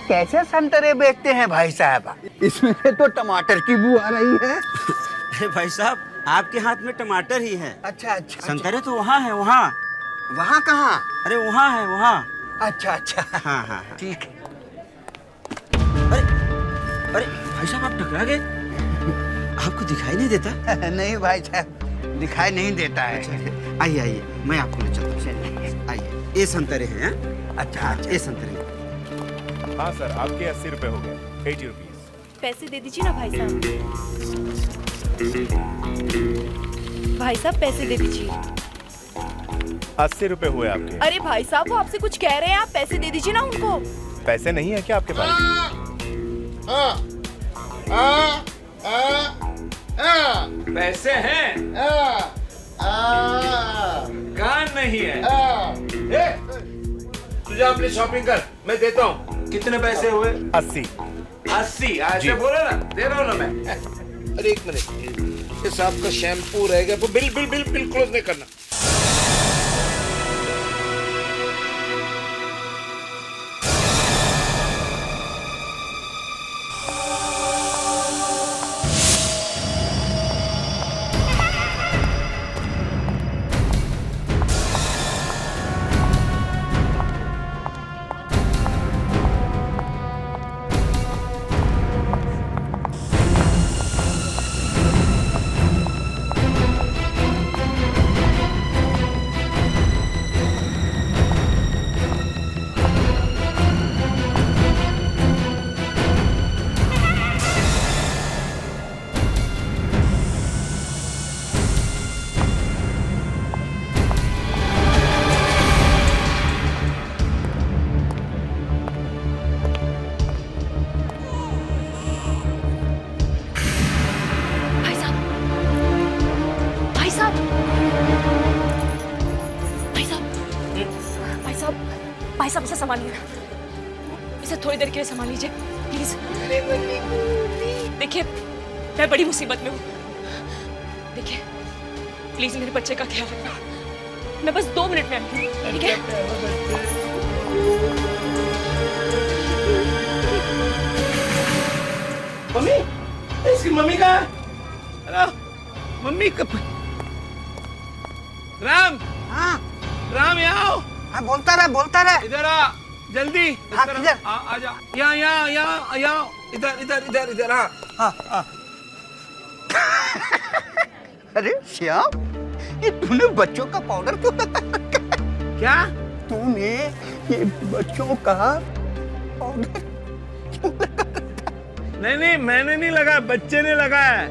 कैसे संतरे बेचते हैं भाई साहब? इसमें से तो टमाटर की बू आ रही है। अरे भाई साहब, आपके हाथ में टमाटर ही है। अच्छा अच्छा। संतरे तो वहाँ है, वहाँ। वहाँ कहाँ? अरे वहाँ है, वहाँ। अच्छा अच्छा। हाँ हाँ हाँ। ठीक है। अरे अरे भाई साहब, आप टकरा गए? आपको दिखाई नहीं देता? नहीं भाई साहब, दिखाई नहीं देता है। अच्छा, आइए आइए, मैं आपको ले चलता हूँ। आइए, ये संतरे हैं। अच्छा अच्छा। ये संतरे। हाँ सर, आपके 80 रुपए हो गए। 80 रुपीज। पैसे दे दीजिए ना भाई साहब। भाई साहब पैसे दे दीजिए। 80 रुपए हुए आपके। अरे भाई साहब, वो आपसे कुछ कह रहे हैं, आप पैसे दे दीजिए ना उनको। पैसे नहीं है क्या आपके पास? पैसे हैं, कान नहीं है। तुझे अपनी शॉपिंग कर, मैं देता हूँ। कितने पैसे हुए? 80। 80। ऐसे बोले ना, दे रहा हूँ ना मैं। अरे एक मिनट, इस आपका शैम्पू रह गया। Bill bill bill bill close नहीं करना। भाई साहब इसे संभालिए, इसे थोड़ी देर के लिए संभाल लीजिए प्लीज। देखिए मैं बड़ी मुसीबत में हूँ, देखिए प्लीज मेरे बच्चे का ख्याल रखना। मैं बस 2 मिनट में आती हूँ, ठीक है? मम्मी, इसकी मम्मी कहाँ है? हेलो, मम्मी कब? राम, हाँ राम यहाँ आओ। हाँ, बोलता रहे। इधर आ, जल्दी। हाँ, किधर? आ जा। यहाँ, इधर। हाँ। अरे श्याम, ये तूने बच्चों का पाउडर क्यों लगा? क्या? तूने ये बच्चों का पाउडर क्यों लगा? नहीं, मैंने नहीं लगाया, बच्चे ने लगाया है।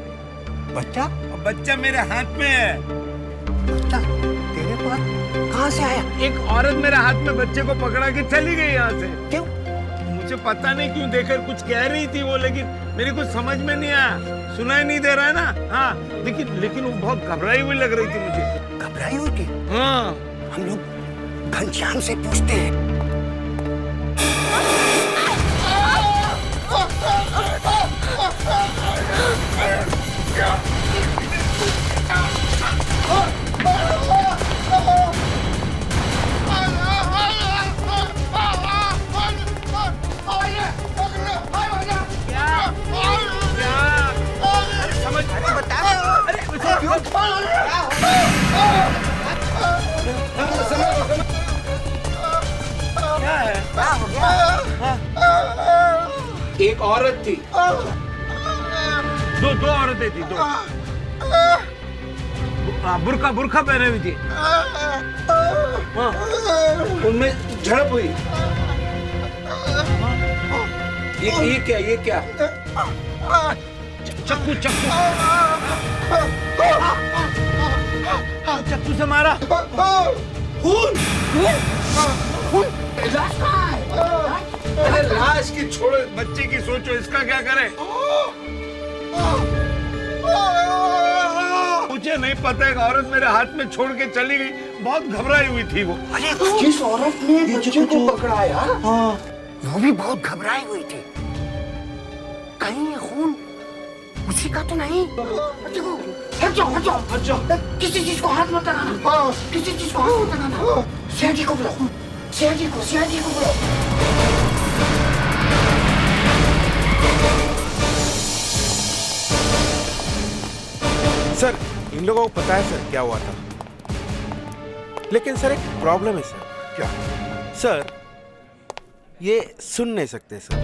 बच्चा? बच्चा मेरे हाथ में है। बच्चा तेरे पास कहाँ से आया? एक औरत मेरे हाथ में बच्चे को पकड़ा के चली गई यहाँ से। क्यों? मुझे पता नहीं क्यों, देखकर कुछ कह रही थी वो, लेकिन मेरी कुछ समझ में नहीं आया। सुनाई नहीं दे रहा है ना? हाँ, लेकिन वो बहुत घबराई हुई लग रही थी मुझे। घबराई हुई थी? हाँ। हम लोग घनश्याम से पूछते हैं। एक औरत थी, दो औरतें थी, दो। बुर्खा पहने हुई थी। उनमें झड़प हुई। ये क्या? चक्कू से मारा। खून। अरे लाश की छोड़ो, बच्चे की सोचो, इसका क्या करें? मुझे नहीं पता, एक औरत मेरे हाथ में छोड़ के चली गई, बहुत घबराई हुई थी वो। अरे जिस औरत ने बच्चे को पकड़ा यार, वो भी बहुत घबराई हुई थी। कहीं ये खून उसी का तो नहीं? हट जाओ। किसी चीज को हाथ मत लगाना। किसी चीज को हाथ मत लगाना। सियाजी को बुलाओ। सर इन लोगों को पता है सर क्या हुआ था, लेकिन सर एक प्रॉब्लम है सर। क्या? सर ये सुन नहीं सकते सर,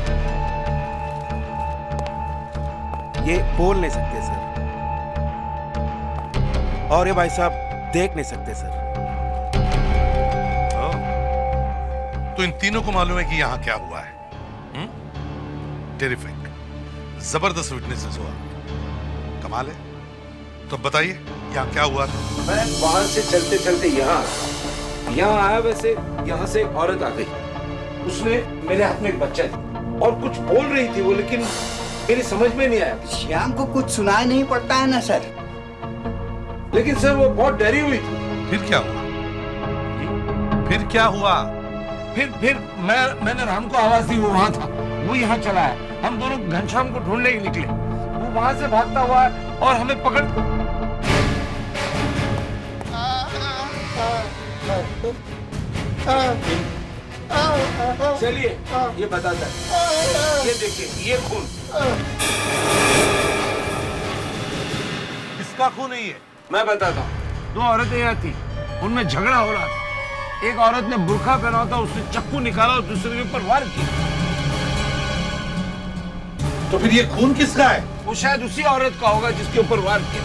ये बोल नहीं सकते सर, और ये भाई साहब देख नहीं सकते सर। तो इन तीनों को मालूम है कि यहाँ क्या हुआ है। टेरिफिक, जबरदस्त विटनेसेस हुआ, कमाल है। तो बताइए यहाँ क्या हुआ था? मैं वहां से चलते चलते यहाँ आया, वैसे यहाँ से एक औरत आ गई, उसने मेरे हाथ में एक बच्चा दिया और कुछ बोल रही थी वो, लेकिन मेरी समझ में नहीं आया। श्याम को कुछ सुनाई नहीं पड़ता है ना सर? लेकिन सर वो बहुत डरी हुई थी। फिर क्या हुआ? फिर क्या हुआ? फिर मैंने राम को आवाज दी, वो वहां था, वो यहाँ चला है। हम दोनों घनश्याम को ढूंढने ही निकले, वो वहां से भागता हुआ है और हमें पकड़। चलिए ये बताता है, ये देखिए ये खून। किसका खून है ये? मैं बताता हूँ। दो औरतें यहाँ थी, उनमें झगड़ा हो रहा था। एक औरत ने बुर्का पहना था, उसने चाकू निकाला और दूसरे के ऊपर वार किया। तो फिर ये खून किसका है? वो शायद उसी औरत का होगा जिसके ऊपर वार किया।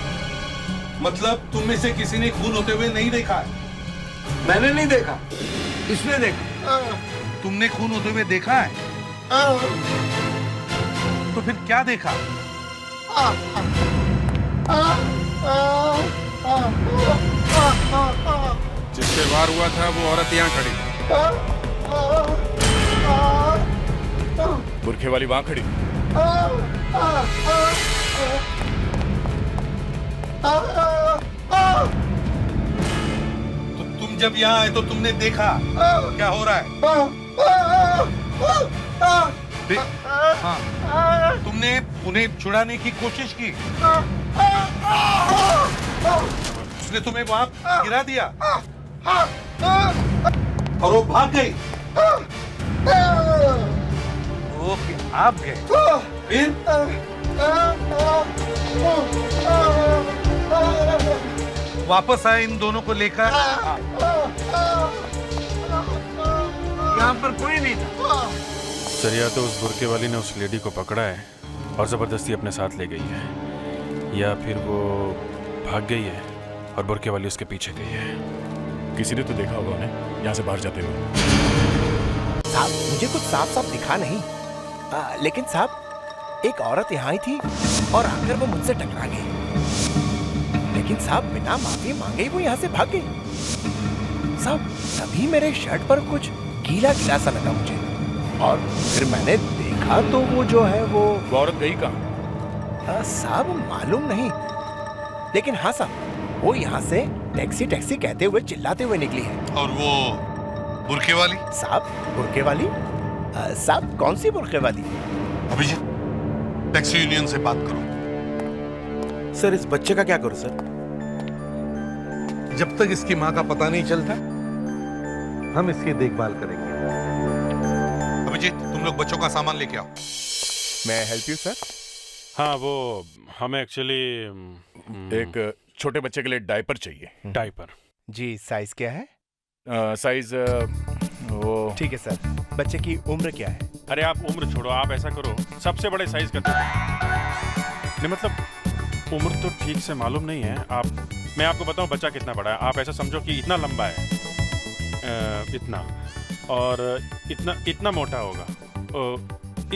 मतलब तुम में से किसी ने खून होते हुए नहीं देखा है? मैंने नहीं देखा, इसने देखा। तुमने खून होते हुए देखा है? तो फिर क्या देखा? जिससे वार हुआ था वो औरत यहाँ खड़ी, बुरखे वाली वहां खड़ी। तो तुम जब यहाँ आए तो तुमने देखा क्या हो रहा है? हाँ, तुमने उन्हें छुड़ाने की कोशिश की, उसने तुम्हें वहां गिरा दिया और वो भाग गई। ओके, आप गए, फिर वापस आए इन दोनों को लेकर। यहाँ पर कोई नहीं था। सर या तो उस बुरके वाली ने उस लेडी को पकड़ा है और जबरदस्ती अपने साथ ले गई है, या फिर वो भाग गई है और बुरके वाली उसके पीछे गई है। किसी ने तो देखा होगा उन्हें यहाँ से बाहर जाते हुए। साहब मुझे कुछ साफ साफ दिखा नहीं, लेकिन साहब एक औरत यहाँ ही थी और आकर वो मुझसे टकरा गई, लेकिन साहब बिना माफी मांगे ही वो यहाँ से भाग गई। साहब तभी मेरे शर्ट पर कुछ गीला गीला सा लगा मुझे, और फिर मैंने देखा तो वो जो है वो औरत गई कहाँ? साहब मालूम नहीं, लेकिन हाँ साहब वो यहाँ से टैक्सी टैक्सी कहते हुए चिल्लाते हुए निकली है। और वो बुरके वाली? साहब बुरके वाली? साहब कौन सी बुरके वाली? अभिजीत, टैक्सी यूनियन से बात करो। सर इस बच्चे का क्या करूं सर? जब तक इसकी माँ का पता नहीं चलता हम इसकी देखभाल करेंगे। अभिजीत, तुम लोग बच्चों का सामान लेके आओ। मैं हेल्प यू सर? हाँ, वो हमें एक्चुअली एक छोटे बच्चे के लिए डायपर चाहिए। डायपर? जी साइज क्या है? साइज वो ठीक है सर। बच्चे की उम्र क्या है? अरे आप उम्र छोड़ो, आप ऐसा करो सबसे बड़े साइज का दो। नहीं मतलब उम्र तो ठीक से मालूम नहीं है। मैं आपको बताऊं बच्चा कितना बड़ा है। आप ऐसा समझो कि इतना लंबा है, इतना, और इतना मोटा होगा।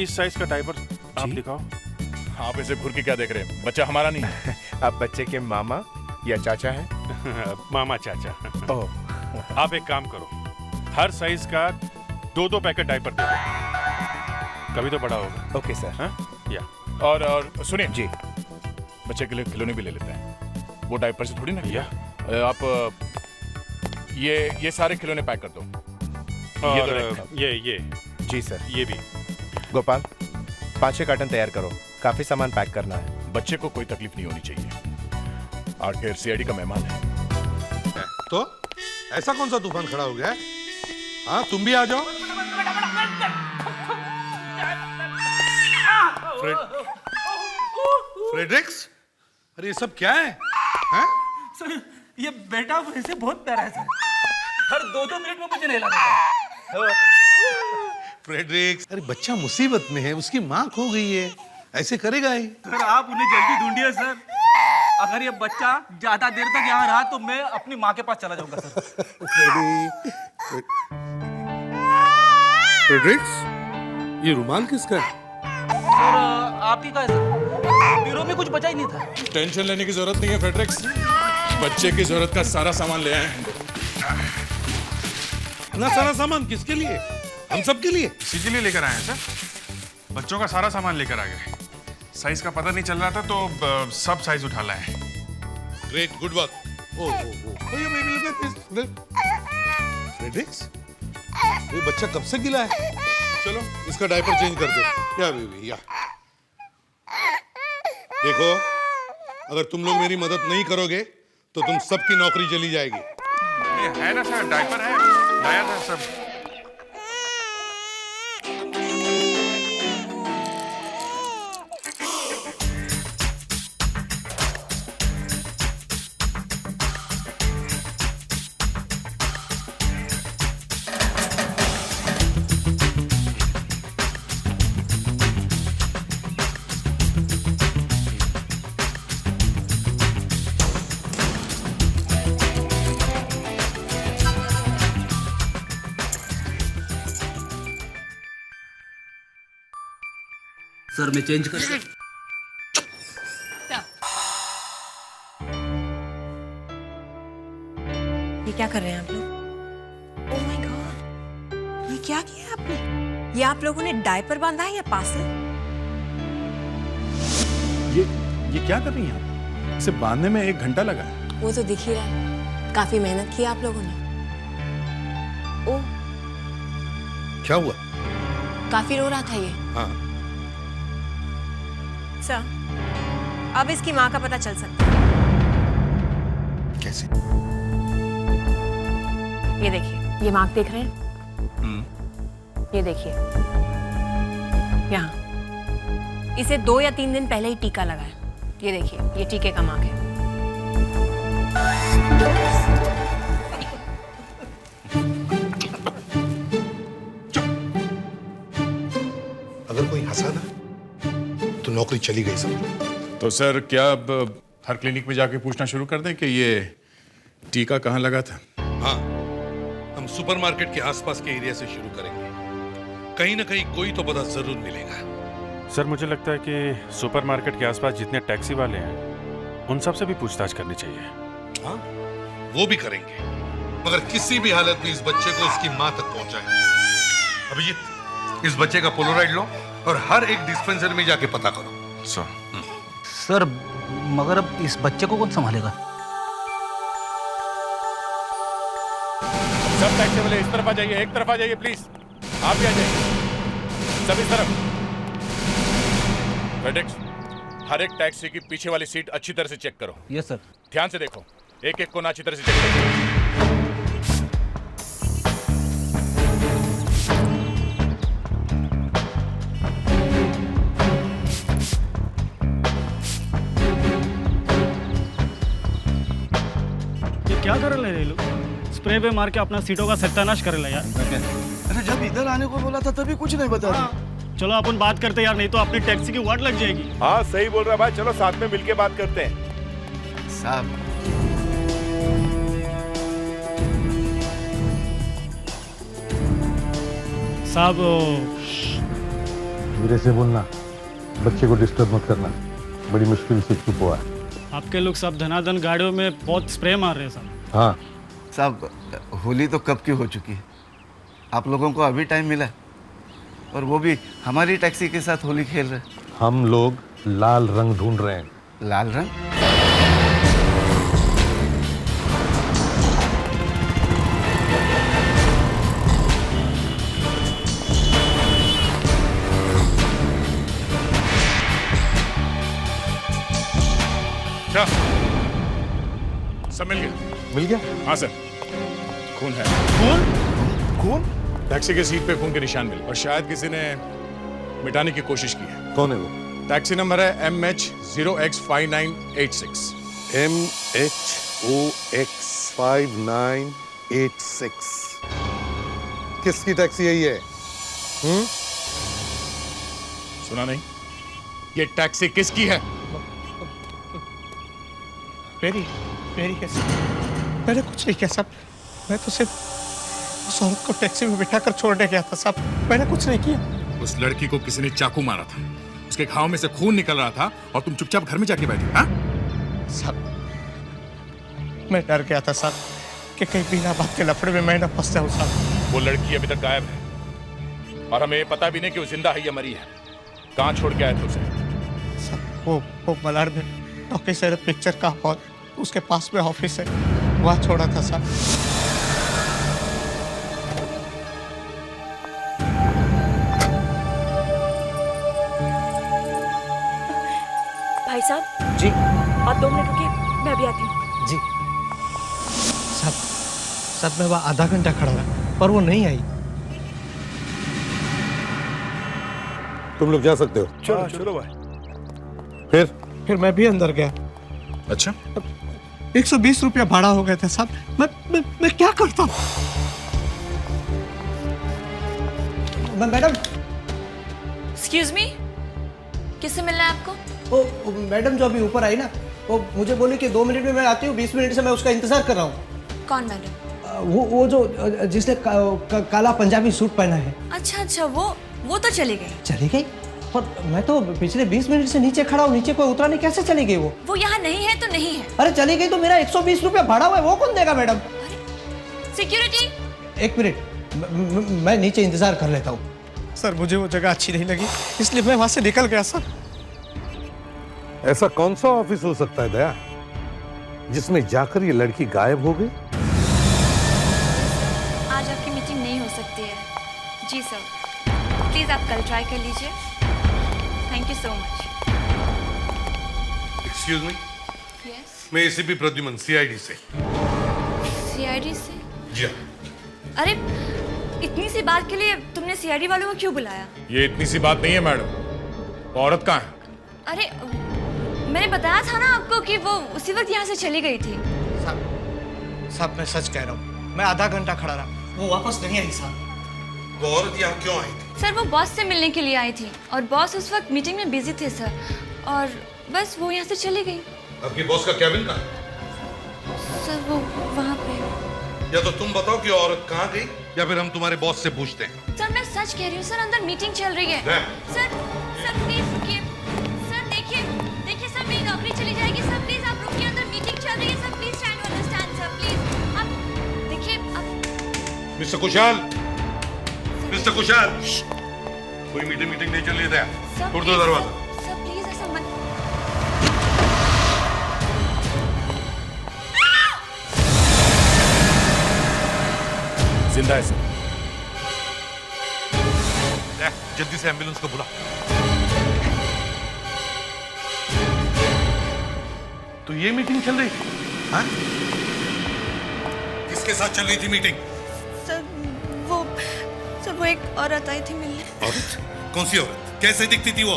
इस साइज का डायपर आप दिखाओ। आप ऐसे घूर के क्या देख रहे हैं? बच्चा हमारा नहीं है। आप बच्चे के मामा या चाचा हैं? मामा चाचा। ओह। आप एक काम करो, हर साइज का 2-2 पैकेट डायपर दे दो, कभी तो बड़ा होगा। Okay sir. हाँ? या और सुनिए जी, बच्चे के लिए खिलौने भी ले लेते हैं, वो डायपर से थोड़ी ना। या आप ये सारे खिलौने पैक कर दो। और ये जी सर। ये भी। गोपाल 5-6 कार्टन तैयार करो, काफी सामान पैक करना है। बच्चे को कोई तकलीफ नहीं होनी चाहिए। आखिर सीआईडी का मेहमान है। तो ऐसा कौन सा तूफान खड़ा हो गया है? हाँ, तुम भी आ जाओ। फ्रेडरिक्स, अरे ये सब क्या है? हैं? सर ये बेटा वैसे बहुत प्यारा है सर, हर 2-2 मिनट में मुझे नहला देता है। फ्रेडरिक, अरे बच्चा मुसीबत में है, उसकी माँ खो गई है, ऐसे करेगा ही। सर आप उन्हें जल्दी ढूंढिए सर, अगर ये बच्चा ज्यादा देर तक यहाँ रहा तो मैं अपनी माँ के पास चला जाऊंगा सर। फ्रेडरिक्स, ये रुमाल किसका है? सर आपकी का है सर, ब्यूरो में कुछ बचा ही नहीं था। टेंशन लेने की जरूरत नहीं है फ्रेडरिक्स, बच्चे की जरूरत का सारा सामान ले आए हैं। इतना सारा सामान किसके लिए? हम सब के लिए? इसी के लिए लेकर आए हैं सर, बच्चों का सारा सामान लेकर आ गए। साइज का पता नहीं चल रहा था तो सब साइज उठा लाए हैं। Great, good work. फ्रेडरिक्स, ये बच्चा कब से गिला है? चलो इसका डायपर चेंज कर दे। या बेबी या। देखो, अगर तुम लोग मेरी मदद नहीं करोगे तो तुम सबकी नौकरी चली जाएगी। ये है ना सर, डायपर है, लाया था सब। सर मैं चेंज कर ये क्या कर रहे हैं आप लोग? ओह माय गॉड, ये क्या किया आपने? ये आप लोगों ने डायपर बांधा है या पार्सल? ये क्या कर रही हैं आप? इसे बांधने में 1 घंटा लगा है। वो तो दिख ही रहा है, काफी मेहनत की आप लोगों ने। ओह, क्या हुआ? काफी रो रहा था ये। हाँ। सर, अब इसकी माँ का पता चल सकता है। कैसे? ये देखिए, ये मार्क देख रहे हैं? ये देखिए, यहाँ इसे 2 या 3 दिन पहले ही टीका लगा है। ये देखिए, ये टीके का मार्क है। अगर कोई हंसा ना तो नौकरी चली गई समझो। तो सर क्या अब हर क्लिनिक में जाके पूछना शुरू कर दें कि ये टीका कहाँ लगा था? हाँ, हम सुपरमार्केट के आसपास के एरिया से शुरू करेंगे। कहीं ना कहीं कोई तो पता जरूर मिलेगा। सर मुझे लगता है कि सुपरमार्केट के आसपास जितने टैक्सी वाले हैं उन सब से भी पूछताछ करनी चाहिए। हाँ, वो भी करेंगे, मगर किसी भी हालत में इस बच्चे को उसकी माँ तक पहुंचाएं। अभिजीत, इस बच्चे का पोलोराइड लो और हर एक डिस्पेंसरी में जाके पता करो। सर मगर अब इस बच्चे को कौन संभालेगा? सब टैक्सी वाले इस तरफ आ जाइए, एक तरफ आ जाइए प्लीज। आप भी आ जाइए, सब इस तरफ। फ्रेडरिक्स, हर एक टैक्सी की पीछे वाली सीट अच्छी तरह से चेक करो। Yes sir. ध्यान से देखो, एक एक को ना अच्छी तरह से चेक करो। क्या कर रहे हैं लोग? स्प्रे पे मार के अपना सीटों का सत्यानाश कर रहे यार। अरे जब इधर आने को बोला था तभी कुछ नहीं बता रहा। चलो अपन बात करते यार, नहीं तो अपनी टैक्सी की वाट लग जाएगी। हाँ सही बोल रहा भाई, चलो साथ में मिलके बात करते हैं। साहब, साहब धीरे से बोलना, बच्चे को डिस्टर्ब मत करना, बड़ी मुश्किल से चुप हुआ है। आपके लोग सब धनाधन गाड़ियों में बहुत स्प्रे मार रहे हैं साहब। हाँ साहब, होली तो कब की हो चुकी है, आप लोगों को अभी टाइम मिला और वो भी हमारी टैक्सी के साथ होली खेल रहे। हम लोग लाल रंग ढूंढ रहे हैं। लाल रंग? क्या सब मिल गया? मिल गया? हाँ सर, खून है। कौन? कौन? टैक्सी के सीट पे खून के निशान मिले और शायद किसी ने मिटाने की कोशिश की है। कौन है वो? टैक्सी नंबर है MH0X5986। MHOX5986 किसकी टैक्सी है ये? सुना नहीं? ये टैक्सी किसकी है? मेरी कैसे? मैंने कुछ नहीं किया साहब। मैं तो सिर्फ उस औरत को टैक्सी में बिठाकर छोड़ने गया था साहब। मैंने कुछ नहीं किया। उस लड़की को किसी ने चाकू मारा था, उसके घाव में से खून निकल रहा था और तुम चुपचाप घर में जाके बैठे। हाँ? साहब मैं डर गया था साहब कि कहीं बिना बात के लफड़े में मैं न फंस जाऊं साहब। वो लड़की अभी तक गायब है और हमें ये पता भी नहीं कि वो जिंदा है या मरी है। कहाँ छोड़ के आए थे उसे? साहब वो मलाड में टॉकी से पिक्चर का हॉल, उसके पास में ऑफिस है, वहाँ छोड़ा था साहब। भाई साहब जी आप 2 मिनट रुकिए, मैं अभी आती हूँ। जी साहब मैं वहाँ आधा घंटा खड़ा रहा पर वो नहीं आई। तुम लोग जा सकते हो। चलो भाई। फिर मैं भी अंदर गया। अच्छा 120 रुपया भाड़ा हो गया था साहब। मैं क्या करता? मैडम एक्सक्यूज मी, किससे मिलना है आपको? वो मैडम जो अभी ऊपर आई ना, वो मुझे बोली कि 2 मिनट में मैं आती हूँ, 20 मिनट से मैं उसका इंतजार कर रहा हूँ। कौन मैडम? वो जो जिसने काला पंजाबी सूट पहना है। अच्छा वो तो चली गई। चली गई? पर मैं तो पिछले 20 मिनट से नीचे खड़ा हूँ, नीचे कोई उतरा नहीं, कैसे चली गई वो यहाँ नहीं है तो नहीं है। अरे चली गई तो मेरा 120 रुपया भाड़ा हुआ है, वो कौन देगा मैडम? सिक्योरिटी 1 मिनट मैं नीचे इंतजार कर लेता हूँ। सर मुझे वो जगह अच्छी नहीं लगी, इसलिए मैं वहां से निकल गया सर। ऐसा कौन सा ऑफिस हो सकता है दया जिसमें जाकर ये लड़की गायब हो गई? आज आपकी मीटिंग नहीं हो सकती है। जी सर, प्लीज आप कल ट्राई कर लीजिए। Thank you so much. Excuse me, yes मैं एसीपी प्रद्युमन सीआईडी से। सीआईडी से? जी हाँ। अरे इतनी सी बात के लिए तुमने सीआईडी वालों को क्यों बुलाया? ये इतनी सी बात नहीं है मैडम। औरत कहाँ है? अरे मैंने बताया था ना आपको कि वो उसी वक्त यहाँ से चली गई थी। साहब मैं सच कह रहा हूँ, मैं आधा घंटा खड़ा रहा, वो वापस नहीं आई साहब। वो औरत यहाँ क्यों आई थी? सर वो बॉस से मिलने के लिए आई थी और बॉस उस वक्त मीटिंग में बिजी थे सर, और बस वो यहाँ से चली गई। आपके बॉस का कैबिन कहाँ है? सर वो वहाँ पे। या तो तुम बताओ कि औरत कहाँ गई या फिर हम तुम्हारे बॉस से पूछते हैं। सर मैं सच कह रही हूँ सर, अंदर मीटिंग चल रही है। सर प्लीज रुकिए। सर देखिए सर मेरी नौकरी चली जाएगी। सर प्लीज आप रुकिए, अंदर मीटिंग चल रही है। Sir please try to understand sir, please आप देखिए। आप मिस्टर कुशाल, कोई मीटिंग नहीं चल रही है। खोल दो दरवाजा। सर प्लीज ऐसा मत। जिंदा है सर। जल्दी से एम्बुलेंस को बुला। तो ये मीटिंग चल रही थी? हाँ? किसके साथ चल रही थी मीटिंग? सर वो एक औरत आई थी मिलने। औरत? कौन सी औरत? कैसे दिखती थी वो?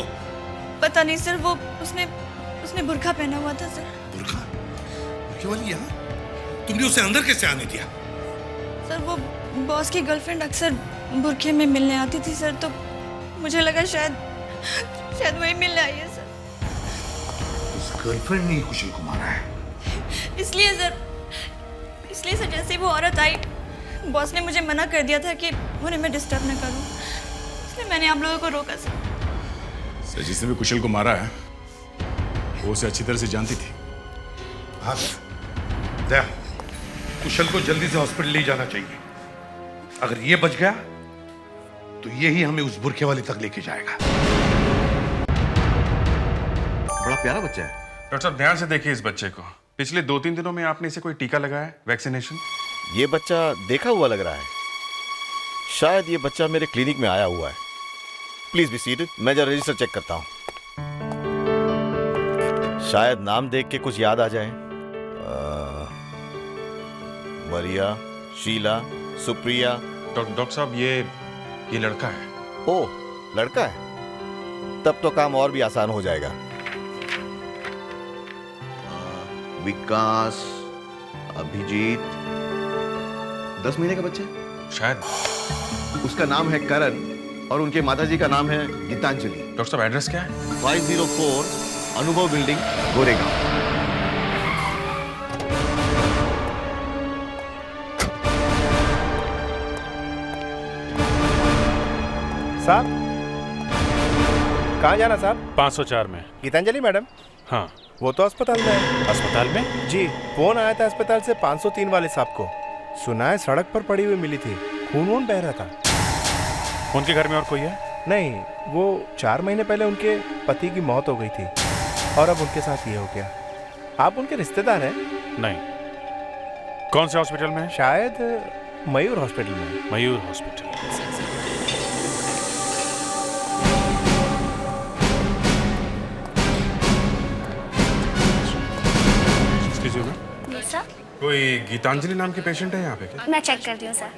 पता नहीं सर, वो उसने बुर्का पहना हुआ था सर। बुर्का? बुर्के वाली यहाँ? तुमने उसे अंदर कैसे आने दिया? सर वो बॉस की गर्लफ्रेंड अक्सर बुर्के में मिलने आती थी सर, तो मुझे लगा शायद वही मिलने आई है सर। उस गर्लफ्रेंड ने कुशल को मारा है? इसलिए सर जैसे ही वो औरत आई, बॉस ने मुझे मना कर दिया था कि उन्हें मैं डिस्टर्ब न करूं, इसलिए मैंने आप लोगों को रोका सर। जिसने भी कुशल को मारा है वो उसे अच्छी तरह से जानती थी। हाँ दया, कुशल को जल्दी से हॉस्पिटल ले जाना चाहिए। अगर ये बच गया तो ये ही हमें उस बुरखे वाले तक लेके जाएगा। बड़ा प्यारा बच्चा है। डॉक्टर साहब ध्यान से देखिए इस बच्चे को। पिछले 2-3 दिनों में आपने इसे कोई टीका लगाया, वैक्सीनेशन? ये बच्चा देखा हुआ लग रहा है। शायद ये बच्चा मेरे क्लिनिक में आया हुआ है। प्लीज बी सीटेड, मैं जरा रजिस्टर चेक करता हूं। शायद नाम देख के कुछ याद आ जाए। मरिया, शीला, सुप्रिया। डॉक्टर साहब ये लड़का है। ओ, लड़का है? तब तो काम और भी आसान हो जाएगा। विकास, अभिजीत, 10 महीने का बच्चा है शायद। उसका नाम है करण और उनके माताजी का नाम है गीतांजलि। डॉक्टर साहब एड्रेस क्या है? 504 अनुभव बिल्डिंग, गोरेगांव। साहब कहाँ जाना साहब? 504 में। गीतांजलि मैडम? हाँ। वो तो अस्पताल में है। अस्पताल में? जी, फोन आया था अस्पताल से 503 वाले साहब को। सुना है सड़क पर पड़ी हुई मिली थी, खून वून बह रहा था। उनके घर में और कोई है? नहीं, वो 4 महीने पहले उनके पति की मौत हो गई थी और अब उनके साथ ये हो गया। आप उनके रिश्तेदार हैं? नहीं। कौन से हॉस्पिटल में है? शायद मयूर हॉस्पिटल में। मयूर हॉस्पिटल। सर, कोई गीतांजलि नाम के पेशेंट है यहाँ पे क्या? मैं चेक करती हूँ सर।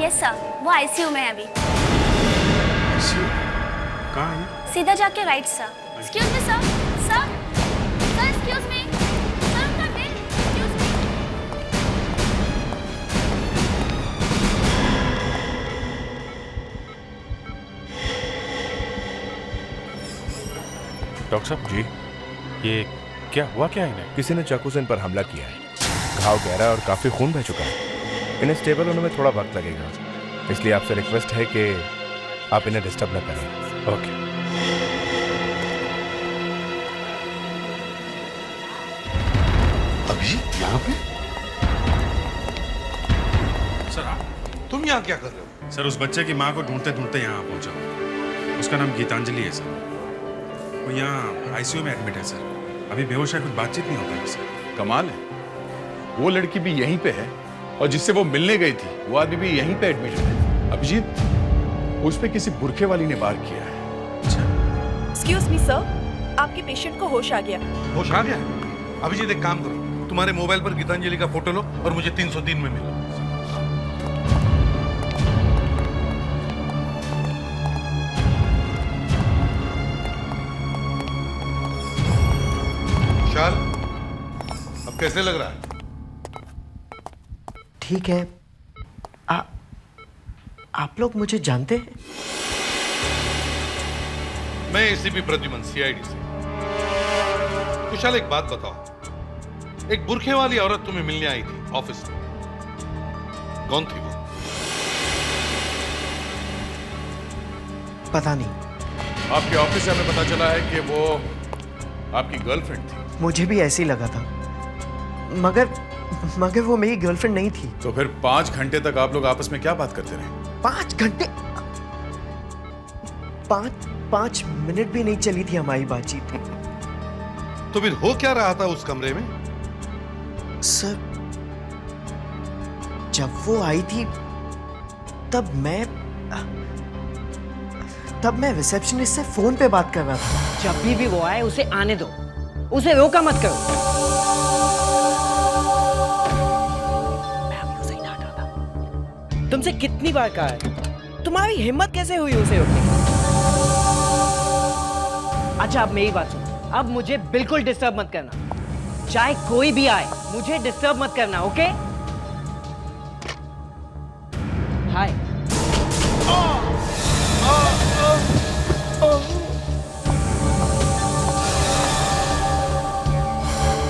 यस सर, वो आईसीयू में है अभी। कहाँ है? सीधा जाके right sir. Excuse me sir, sir, sir excuse me, sir उनका बिल, एक्सक्यूज मी। डॉक्टर साहब जी, ये क्या हुआ क्या इन्हें? किसी ने चाकू से इन पर हमला किया है। घाव गहरा और काफी खून बह चुका है। इन्हें स्टेबल होने में थोड़ा वक्त लगेगा, इसलिए आपसे रिक्वेस्ट है कि आप इन्हें डिस्टर्ब न करें। ओके। अभिजीत यहाँ पे? सर आप? तुम यहाँ क्या कर रहे हो? सर उस बच्चे की माँ को ढूंढते ढूंढते यहाँ पहुँचा हूँ। उसका नाम गीतांजलि है सर। वो यहाँ आईसीयू में एडमिट है सर। अभी बेहोश है, कुछ बातचीत नहीं हो पाई सर। कमाल है, वो लड़की भी यहीं पे है और जिससे वो मिलने गई थी वो आदमी भी यहीं पे एडमिट है। अभिजीत, उस पे किसी बुरखे वाली ने वार किया है। एक्सक्यूज मी सर, आपके पेशेंट को होश आ गया। होश आ गया? अभिजीत एक काम करो, तुम्हारे मोबाइल पर गीतांजलि का फोटो लो और मुझे 303 में मिलो। विशाल, अब कैसे लग रहा है? ठीक है। आप लोग मुझे जानते हैं? मैं एसीपी प्रद्युमन, सीआईडी से। विशाल एक बात बताओ, एक बुरखे वाली औरत तुम्हें मिलने आई थी ऑफिस में, कौन थी वो? पता नहीं। आपके ऑफिस से हमें पता चला है कि वो आपकी गर्लफ्रेंड थी। मुझे भी ऐसे ही लगा था, मगर वो मेरी गर्लफ्रेंड नहीं थी। तो फिर 5 घंटे तक आप लोग आपस में क्या बात करते रहे? 5 घंटे? 5 मिनट भी नहीं चली थी हमारी बातचीत। तो फिर हो क्या रहा था उस कमरे में? सर, जब वो आई थी तब मैं रिसेप्शनिस्ट से फोन पे बात कर रहा था। जब भी वो आए उसे आने दो, उसे रोका मत करो। मैं अभी उसे ही डांट रहा था। तुमसे कितनी बार कहा है, तुम्हारी हिम्मत कैसे हुई उसे रोकने की? अच्छा अब मेरी बात सुनो, अब मुझे बिल्कुल डिस्टर्ब मत करना, चाहे कोई भी आए, मुझे डिस्टर्ब मत करना, ओके? हाय।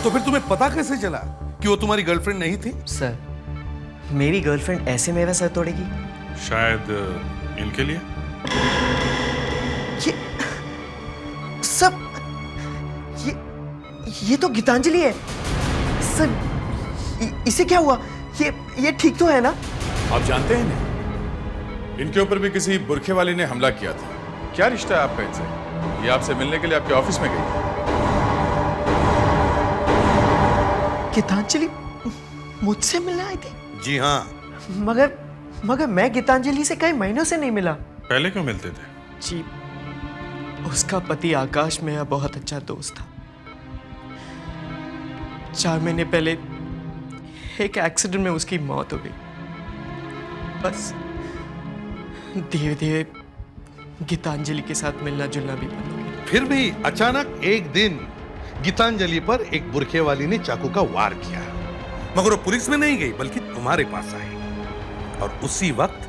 तो फिर तुम्हें पता कैसे चला कि वो तुम्हारी गर्लफ्रेंड नहीं थी? सर, मेरी गर्लफ्रेंड ऐसे मेरा सर तोड़ेगी? शायद इनके लिए। ये तो गीतांजलि है सर। इसे क्या हुआ? ये ठीक तो है ना? आप जानते हैं इन्हें? इनके ऊपर भी किसी बुरखे वाली ने हमला किया था। क्या रिश्ता है आपका इनसे? ये आपसे मिलने के लिए आपके ऑफिस में गई थी। गीतांजलि मुझसे मिलने आई थी? जी हाँ। मगर मैं गीतांजलि से कई महीनों से नहीं मिला। पहले क्यों मिलते थे? जी, उसका पति आकाश मेरा बहुत अच्छा दोस्त था। 4 महीने पहले एक एक्सीडेंट में उसकी मौत हो गई। बस धीरे धीरे गीतांजलि के साथ मिलना जुलना भी बंद हो गया। फिर भी अचानक एक दिन गीतांजलि पर एक बुरखे वाली ने चाकू का वार किया, मगर वो पुलिस में नहीं गई बल्कि तुम्हारे पास आई, और उसी वक्त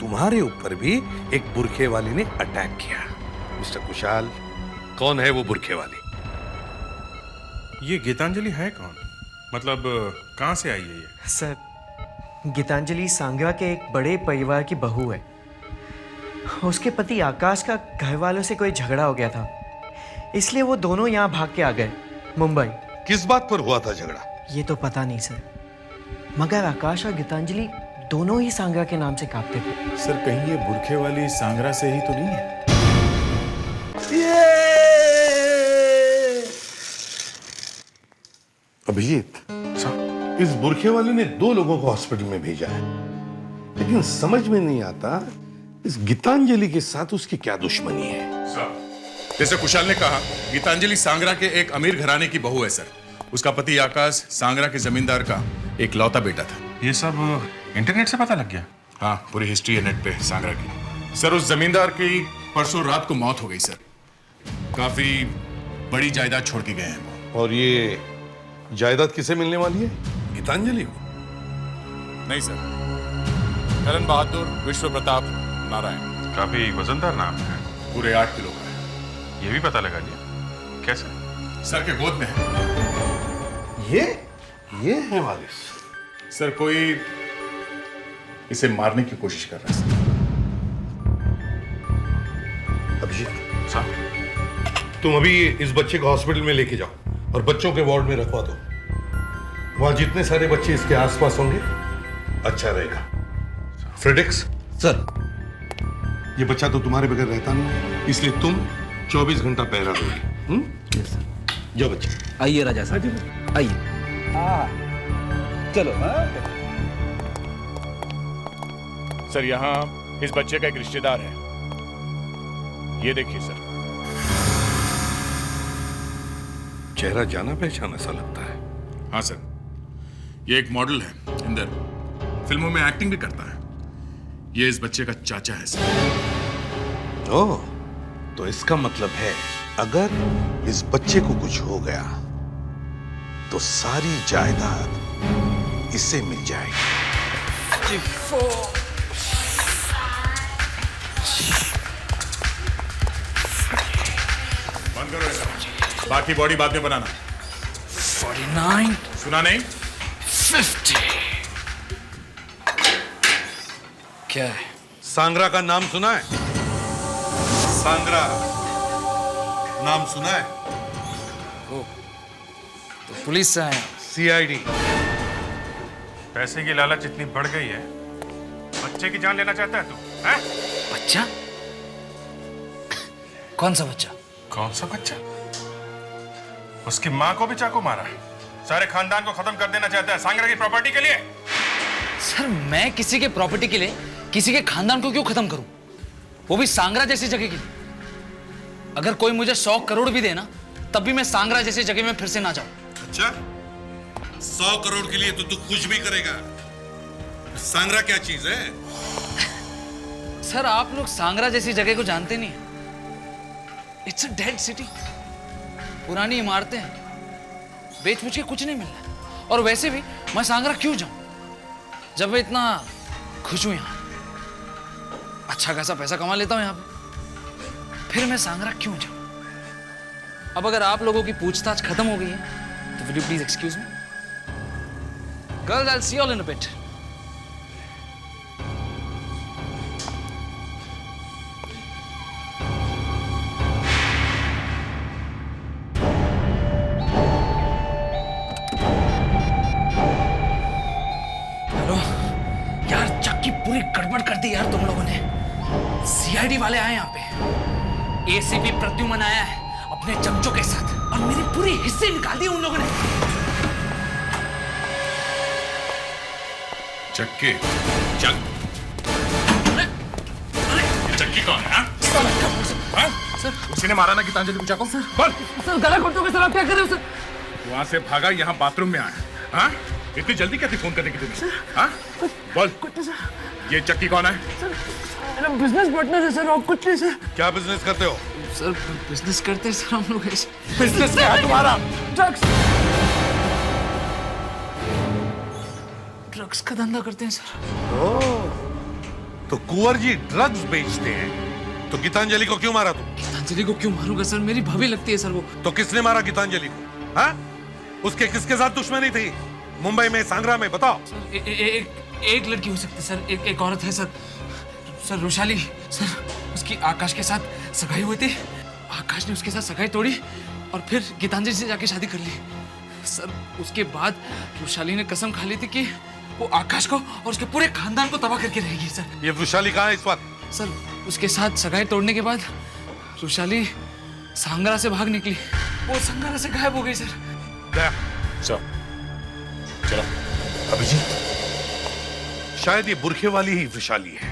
तुम्हारे ऊपर भी एक बुरखे वाली ने अटैक किया। मिस्टर कुशाल, कौन है वो बुरखे वाली? ये गीतांजलि है कौन? मतलब कहां से आई है ये? सर, गीतांजलि सांगवा के एक बड़े परिवार की बहू है। उसके पति आकाश का घर वालों से कोई झगड़ा हो गया था, इसलिए वो दोनों यहाँ भाग के आ गए मुंबई। किस बात पर हुआ था झगड़ा? ये तो पता नहीं सर, मगर आकाश और गीतांजलि दोनों ही सांगरा के नाम से कांपते थे। सर, कहीं ये बुरखे वाली सांगरा से ही तो नहीं है? अभिजीत, इस बुरखे वाले ने 2 लोगों को हॉस्पिटल में भेजा है, लेकिन समझ में नहीं आता इस गीतांजलि के साथ उसकी क्या दुश्मनी है। जैसे कुशाल ने कहा, गीतांजलि सांगरा के एक अमीर घराने की बहू है सर। उसका पति आकाश सांगरा के जमींदार का एक लौता बेटा था। ये सब इंटरनेट से पता लग गया? हाँ, पूरी हिस्ट्री है नेट पे सांगरा की। सर, उस जमींदार की परसों रात को मौत हो गई सर। काफी बड़ी जायदाद छोड़ के गए हैं वो। और ये जायदाद किसे मिलने वाली है? गीतांजलि को? नहीं सर, करण बहादुर विश्व प्रताप नारायण। काफी वजनदार नाम है। पूरे 8 किलो का है। ये भी पता लगा लिया? कैसे? सर के गोद में है। ये है वारिस? सर, कोई इसे मारने की कोशिश कर रहा है सर। अभिजीत साहब, तुम अभी इस बच्चे को हॉस्पिटल में लेके जाओ और बच्चों के वार्ड में रखवा दो। वहां जितने सारे बच्चे इसके आसपास होंगे अच्छा रहेगा। फ्रेडिक्स सर, ये बच्चा तो तुम्हारे बगैर रहता नहीं, इसलिए तुम 24 घंटा पहरा दोगे। जाओ बच्चे। आइए राजा साहब, आइए। चलो। सर, यहाँ इस बच्चे का एक रिश्तेदार है, ये देखिए सर। चेहरा जाना पहचाना सा लगता है। हाँ सर, ये एक मॉडल है, इंदर, फिल्मों में एक्टिंग भी करता है। ये इस बच्चे का चाचा है सर। ओह, तो इसका मतलब है अगर इस बच्चे को कुछ हो गया तो सारी जायदाद इसे मिल जाएगी। बंद करो ऐसा, बाकी बॉडी बाद में बनाना। 49 सुना नहीं? 50 क्या है? सांगरा का नाम सुना है? सांगरा नाम सुना है? तो पुलिस से आए? CID। पैसे की लालच इतनी बढ़ गई है, बच्चे की जान लेना चाहता है तू? हैं? बच्चा? कौन सा बच्चा? कौन सा बच्चा? उसकी माँ को भी चाकू मारा, सारे खानदान को खत्म कर देना चाहता है सांगरा की प्रॉपर्टी के लिए। सर, मैं किसी के प्रॉपर्टी के लिए किसी के खानदान को क्यों खत्म करूं, वो भी सांगरा जैसी जगह के लिए? अगर कोई मुझे 100 करोड़ भी देना, तब भी मैं सांगरा जैसी जगह में फिर से ना जाऊं। अच्छा, 100 करोड़ के लिए तो तू कुछ भी करेगा। सांगरा क्या चीज है? सर, आप लोग सांगरा जैसी जगह को जानते नहीं। इट्स अ डेड सिटी, पुरानी इमारतें हैं, बेच मुझ के कुछ नहीं मिल रहा। और वैसे भी मैं सांगरा क्यों जाऊं जब मैं इतना खुश हूं यहाँ, अच्छा खासा पैसा कमा लेता हूं यहाँ पे, फिर मैं सांगरा क्यों जाऊं? अब अगर आप लोगों की पूछताछ खत्म हो गई है तो will you please excuse me? Girls, I will see you all in a bit. पूरी गड़बड़ कर दी यार तुम लोगों ने। CID वाले आए यहाँ पे, ACP प्रद्युमन आया है अपने चमचों के साथ, और मेरी पूरी हिस्से निकाल दी उन लोगों ने। चक्की चक्की कौन है? सर, उसी ने मारा ना गीतांजलि को चाकू? बोल। सर, गला घोटोगे सर, आप क्या कर रहे हो सर? वहां से भागा, यहाँ बाथरूम में आया। हाँ? इतनी जल्दी क्या थी फोन करने की तुम्हें? हाँ? बोल। ये चक्की कौन है? सर, मेरा बिजनेस पार्टनर है सर, और कुछ नहीं सर। क्या बिजनेस करते हो? सर बिजनेस करते हैं सर हम लोग ऐसे। बिजनेस क्या है तुम्हारा? ड्रग्स ड्रग्स का धंधा करते हैं सर। तो कुंवर जी ड्रग्स बेचते हैं, तो गीतांजलि को क्यों मारा तुम? गीतांजलि को क्यों मारूंगा सर? मेरी भाभी लगती है सर वो। तो किसने मारा गीतांजलि को? हाँ, उसके किसके साथ दुश्मनी थी मुंबई में, सांगरा में? बताओ। एक लड़की हो सकती है सर, एक औरत है सर। सर रुशाली सर, उसकी आकाश के साथ सगाई हुई थी। आकाश ने उसके साथ सगाई तोड़ी और फिर गीतांजलि से जाके शादी कर ली सर। उसके बाद रुशाली ने कसम खा ली थी कि वो आकाश को और उसके पूरे खानदान को तबाह करके रहेगी सर। ये रुशाली कहाँ है इस वक्त? सर उसके साथ सगाई तोड़ने के बाद रुशाली सांगरा से भाग निकली। वो सांगरा से गायब हो गई सर। चलो अभिजीत, शायद ये बुरखे वाली ही वैशाली है।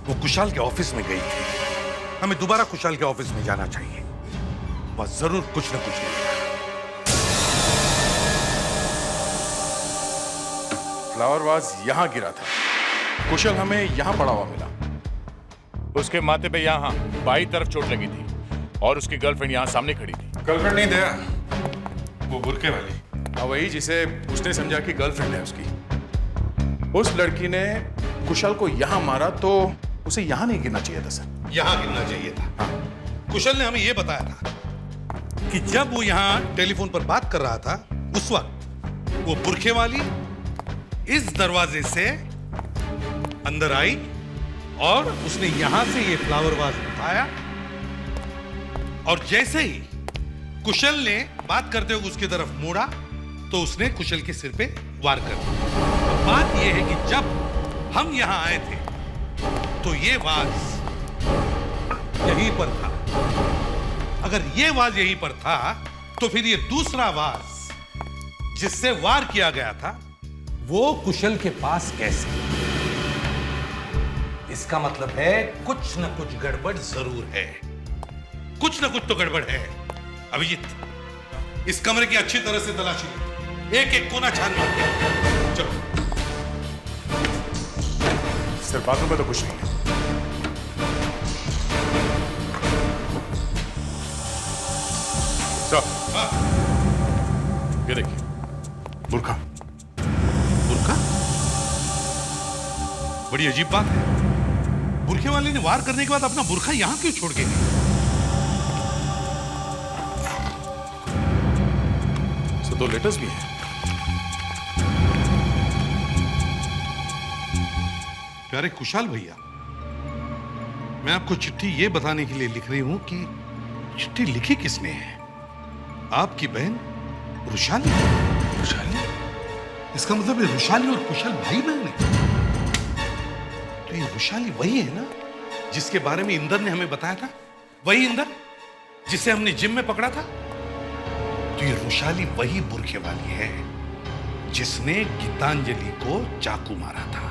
वो कुशाल के ऑफिस में गई थी। हमें दोबारा कुशाल के ऑफिस में जाना चाहिए, बस जरूर कुछ न कुछ मिलेगा। फ्लावर वाज यहाँ गिरा था, कुशल हमें यहाँ पड़ा हुआ मिला। उसके माथे पे यहाँ बाई तरफ चोट लगी थी और उसकी गर्लफ्रेंड यहाँ सामने खड़ी थी। गर्लफ्रेंड नहीं दया, वो बुरके वाली। हाँ, वही जिसे उसने समझा कि गर्लफ्रेंड है उसकी। उस लड़की ने कुशल को यहाँ मारा तो उसे यहाँ नहीं गिरना चाहिए था सर। यहाँ गिरना चाहिए था। हाँ। कुशल ने हमें यह बताया था कि जब वो यहाँ टेलीफोन पर बात कर रहा था, उस वक्त वो बुरखे वाली इस दरवाजे से अंदर आई और उसने यहां से ये फ्लावर वाज उठाया और जैसे ही कुशल ने बात करते हुए उसकी तरफ मोड़ा तो उसने कुशल के सिर पे वार कर दिया। तो बात यह है कि जब हम यहां आए थे तो ये वाज यहीं पर था। अगर ये वाज यहीं पर था तो फिर ये दूसरा वाज जिससे वार किया गया था वो कुशल के पास कैसे? इसका मतलब है कुछ न कुछ गड़बड़ जरूर है। कुछ न कुछ तो गड़बड़ है। अभिजीत, इस कमरे की अच्छी तरह से तलाशी लो, एक एक कोना छान मार के। चलो। सिर्फ बाथरूम में तो कुछ नहीं है। ये देखिए, बुरखा। बुरखा? बड़ी अजीब बात है। बुरखे वाले ने वार करने के बाद अपना बुरखा यहां क्यों छोड़ के गई? तो लेटर्स भी है। प्यारे कुशाल भैया, मैं आपको चिट्ठी ये बताने के लिए लिख रही हूं कि चिट्ठी लिखी किसने है? आपकी बहन रुशाली। रुशाली? इसका मतलब है रुशाली और कुशल भाई बहन है। तो ये रुशाली वही है ना जिसके बारे में इंदर ने हमें बताया था? वही इंदर जिसे हमने जिम में पकड़ा था? तो ये रुशाली वही बुरखे वाली है जिसने गीतांजलि को चाकू मारा था।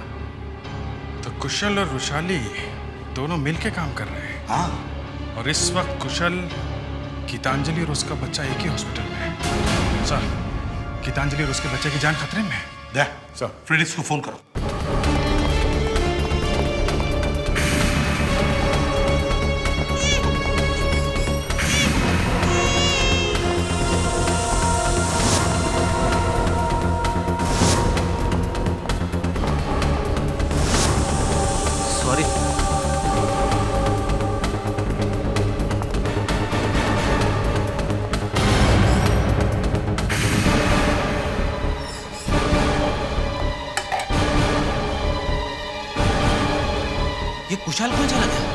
तो कुशल और रुशाली दोनों मिलके काम कर रहे हैं। हाँ। और इस वक्त कुशल, गीतांजलि और उसका बच्चा एक ही हॉस्पिटल में है। सर, गीतांजलि और उसके बच्चे की जान खतरे में है। सर, फ्रेडिक्स को फोन करो। ये कुशाल कौन चला था?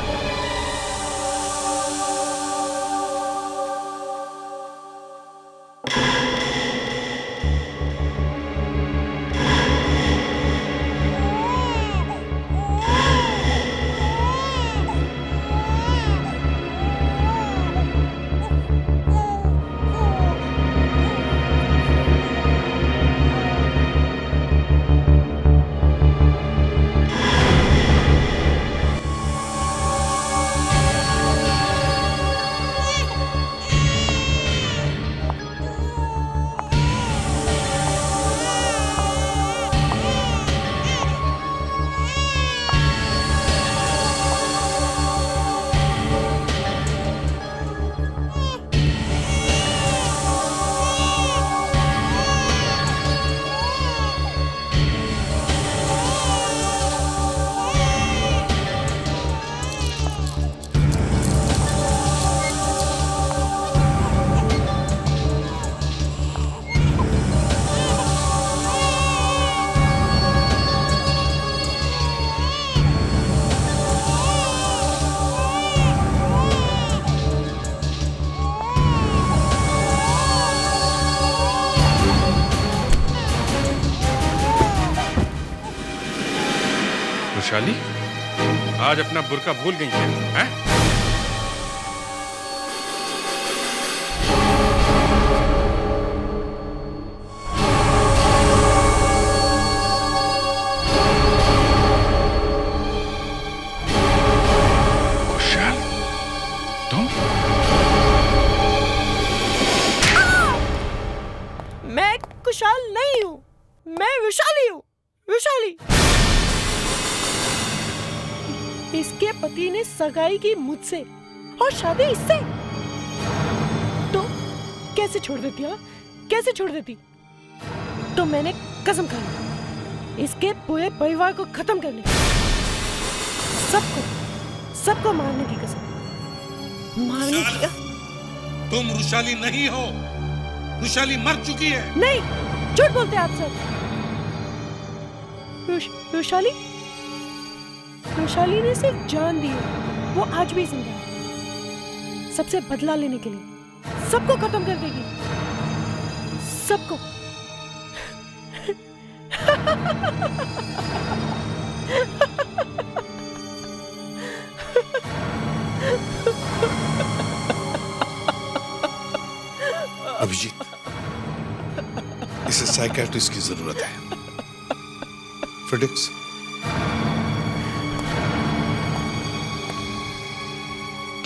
खुशहाली आज अपना बुर्का भूल गई है? खुशहाल, तुम? मैं खुशहाल नहीं हूँ, मैं वैशाली हूँ, वैशाली। इसके पति ने सगाई की मुझसे और शादी इससे, तो कैसे छोड़ देती? हाँ, कैसे छोड़ देती? तो मैंने कसम खाई इसके पूरे परिवार को खत्म करने की, सबको मारने की कसम, मारने की। तुम रुशाली नहीं हो, रुशाली मर चुकी है। नहीं, झूठ बोलते आप सब। रुशाली ने सिर्फ जान दी है, वो आज भी जिंदा है। सबसे बदला लेने के लिए सबको खत्म कर देगी, सबको। अभिजीत, इसे साइकियाट्रिस्ट की जरूरत है। फ्रेडिक्स,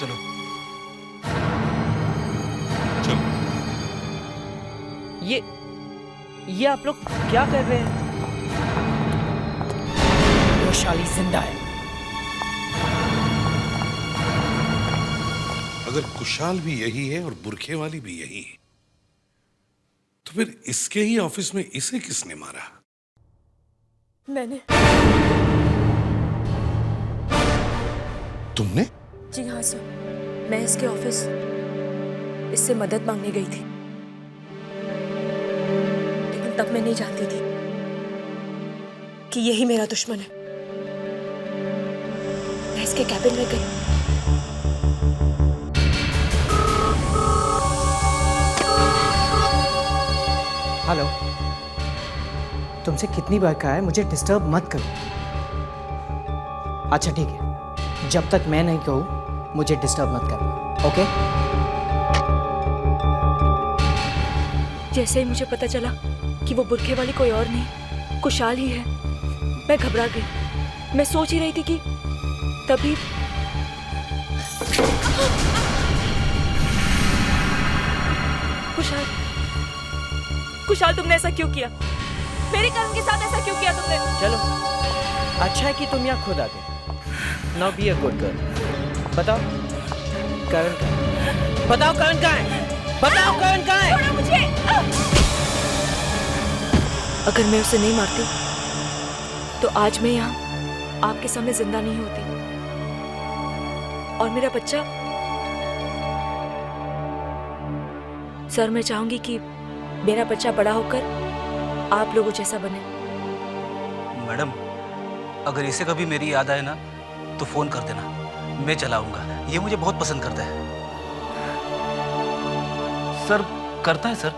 चलो चलो। ये आप लोग क्या कर रहे हैं? वैशाली जिंदा है। अगर कुशाल भी यही है और बुरखे वाली भी यही है, तो फिर इसके ही ऑफिस में इसे किसने मारा? मैंने। तुमने? जी हाँ सर, मैं इसके ऑफिस इससे मदद मांगने गई थी, लेकिन तब मैं नहीं जानती थी कि यही मेरा दुश्मन है। मैं इसके कैबिन में गई। हेलो, तुमसे कितनी बार कहा है मुझे डिस्टर्ब मत करो। अच्छा ठीक है, जब तक मैं नहीं कहूँ मुझे डिस्टर्ब मत करना, ओके? जैसे ही मुझे पता चला कि वो बुरखे वाली कोई और नहीं कुशाल ही है, मैं घबरा गई। मैं सोच ही रही थी कि तभी कुशाल, तुमने ऐसा क्यों किया? मेरे करण के साथ ऐसा क्यों किया तुमने? चलो, अच्छा है कि तुम यहाँ खुद आ गए। Now be a good girl. बताओ करण कहाँ है? बताओ करण कहाँ है? बताओ करण कहाँ है? छोड़ो मुझे! अगर मैं उसे नहीं मारती तो आज मैं यहाँ आपके सामने जिंदा नहीं होती, और मेरा बच्चा। सर, मैं चाहूंगी कि मेरा बच्चा बड़ा होकर आप लोगों जैसा बने। मैडम, अगर इसे कभी मेरी याद आए ना तो फोन कर देना, मैं चलाऊंगा। ये मुझे बहुत पसंद करता है। सर, करता है सर।